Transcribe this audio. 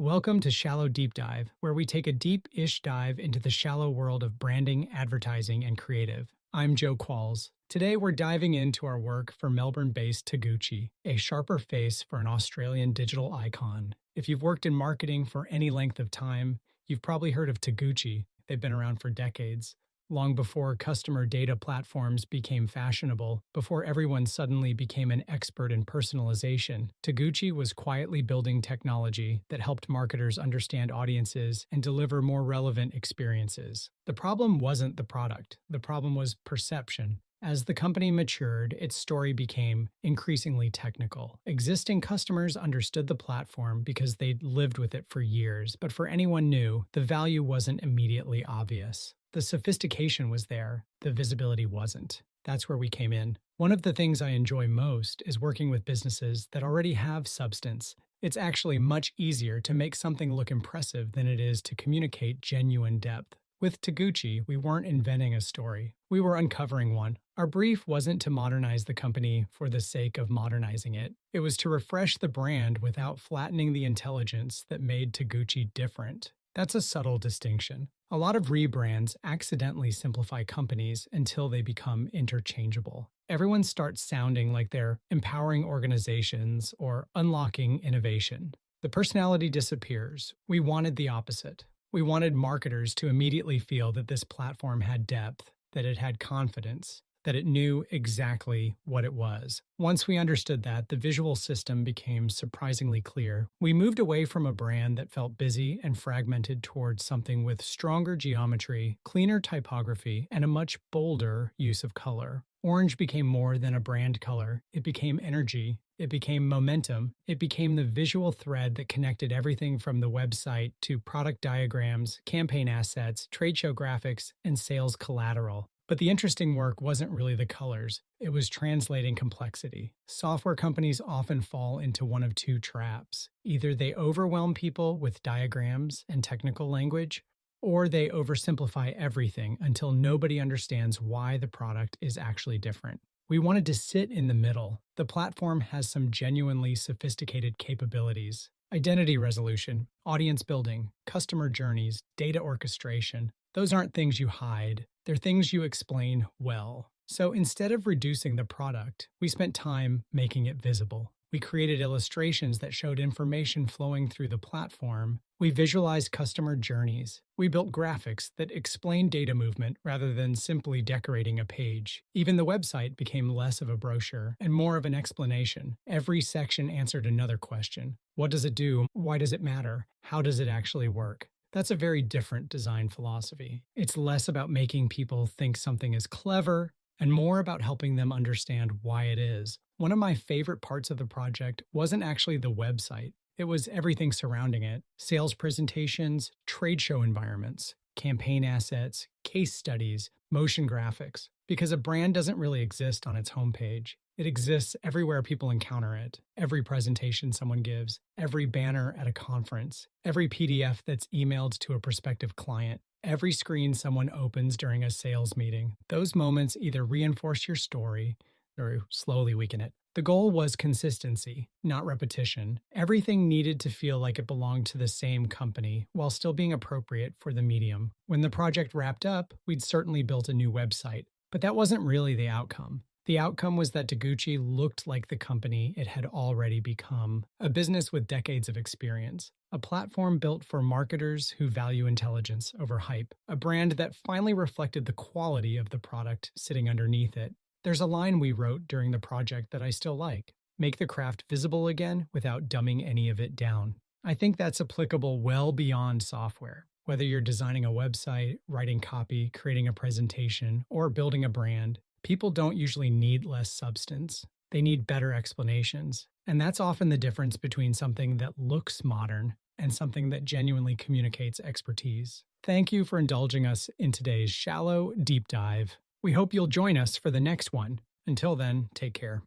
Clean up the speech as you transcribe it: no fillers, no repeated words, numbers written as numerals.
Welcome to Shallow DeepDive, where we take a deep-ish dive into the shallow world of branding, advertising, and creative. I'm Joe Qualls. Today we're diving into our work for Melbourne-based Taguchi, a sharper face for an Australian digital icon. If you've worked in marketing for any length of time, you've probably heard of Taguchi. They've been around for decades. Long before customer data platforms became fashionable, before everyone suddenly became an expert in personalization, Taguchi was quietly building technology that helped marketers understand audiences and deliver more relevant experiences. The problem wasn't the product, the problem was perception. As the company matured, its story became increasingly technical. Existing customers understood the platform because they'd lived with it for years, but for anyone new, the value wasn't immediately obvious. The sophistication was there, the visibility wasn't. That's where we came in. One of the things I enjoy most is working with businesses that already have substance. It's actually much easier to make something look impressive than it is to communicate genuine depth. With Taguchi, we weren't inventing a story. We were uncovering one. Our brief wasn't to modernize the company for the sake of modernizing it. It was to refresh the brand without flattening the intelligence that made Taguchi different. That's a subtle distinction. A lot of rebrands accidentally simplify companies until they become interchangeable. Everyone starts sounding like they're empowering organizations or unlocking innovation. The personality disappears. We wanted the opposite. We wanted marketers to immediately feel that this platform had depth, that it had confidence, that it knew exactly what it was. Once we understood that, the visual system became surprisingly clear. We moved away from a brand that felt busy and fragmented towards something with stronger geometry, cleaner typography, and a much bolder use of color. Orange became more than a brand color. It became energy. It became momentum. It became the visual thread that connected everything from the website to product diagrams, campaign assets, trade show graphics, and sales collateral. But the interesting work wasn't really the colors. It was translating complexity. Software companies often fall into one of two traps. Either they overwhelm people with diagrams and technical language, or they oversimplify everything until nobody understands why the product is actually different. We wanted to sit in the middle. The platform has some genuinely sophisticated capabilities. Identity resolution, audience building, customer journeys, data orchestration. Those aren't things you hide. They're things you explain well. So instead of reducing the product, we spent time making it visible. We created illustrations that showed information flowing through the platform. We visualized customer journeys. We built graphics that explained data movement rather than simply decorating a page. Even the website became less of a brochure and more of an explanation. Every section answered another question. What does it do? Why does it matter? How does it actually work? That's a very different design philosophy. It's less about making people think something is clever and more about helping them understand why it is. One of my favorite parts of the project wasn't actually the website. It was everything surrounding it. Sales presentations, trade show environments, campaign assets, case studies, motion graphics. Because a brand doesn't really exist on its homepage. It exists everywhere people encounter it. Every presentation someone gives, every banner at a conference, every PDF that's emailed to a prospective client, every screen someone opens during a sales meeting. Those moments either reinforce your story or slowly weaken it. The goal was consistency, not repetition. Everything needed to feel like it belonged to the same company while still being appropriate for the medium. When the project wrapped up, we'd certainly built a new website, but that wasn't really the outcome. The outcome was that Taguchi looked like the company it had already become, a business with decades of experience, a platform built for marketers who value intelligence over hype, a brand that finally reflected the quality of the product sitting underneath it. There's a line we wrote during the project that I still like: make the craft visible again without dumbing any of it down. I think that's applicable well beyond software. Whether you're designing a website, writing copy, creating a presentation, or building a brand, people don't usually need less substance. They need better explanations. And that's often the difference between something that looks modern and something that genuinely communicates expertise. Thank you for indulging us in today's shallow deep dive. We hope you'll join us for the next one. Until then, take care.